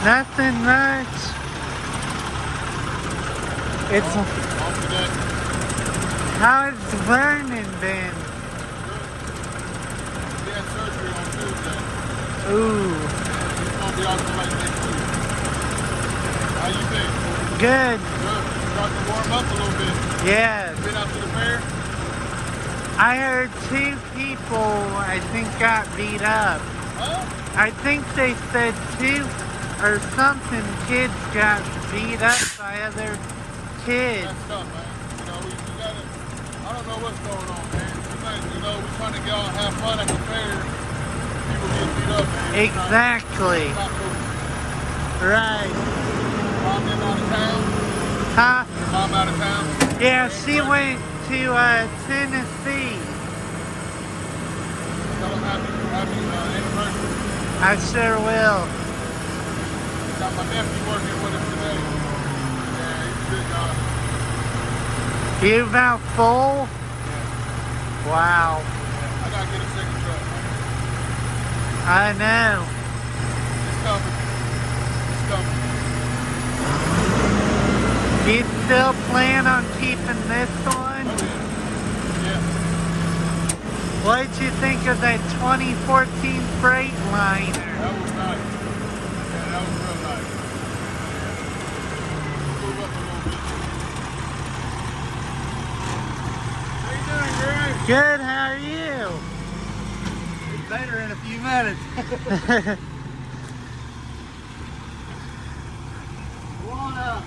Nothing much. It's how's Vernon been? He had surgery on Tuesday. Ooh, He's gonna be out till like next week. How you been? good. Good. Starting to warm up a little bit. Yes. Been out to the fair? I heard 2 people I think got beat up. Huh? I think they said 2 or something kids got beat up by other kids. That's tough, man. You know, we gotta, I don't know what's going on, man. We're trying to go out and have fun at the fair. People get beat up, man. Exactly. It's not cool. Right. Mom been out of town? Huh? Your mom out of town? Yeah, she went to Tennessee. Tell them happy anniversary. I sure will. Got my nephew working with us today. Yeah, he's a good guy. You about full? Yeah. Wow. I gotta get a second truck, man. I know. It's coming. It's coming. You still plan on keeping this one? Oh, yeah. What'd you think of that 2014 Freightliner? That was nice. Yeah, that was real nice. Yeah. Move up a little bit. How you doing, Greg? Good, how are you? It's better in a few minutes. Come on up.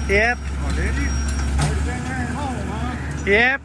Yep. Oh, did you? Already been there at home, huh? Yep.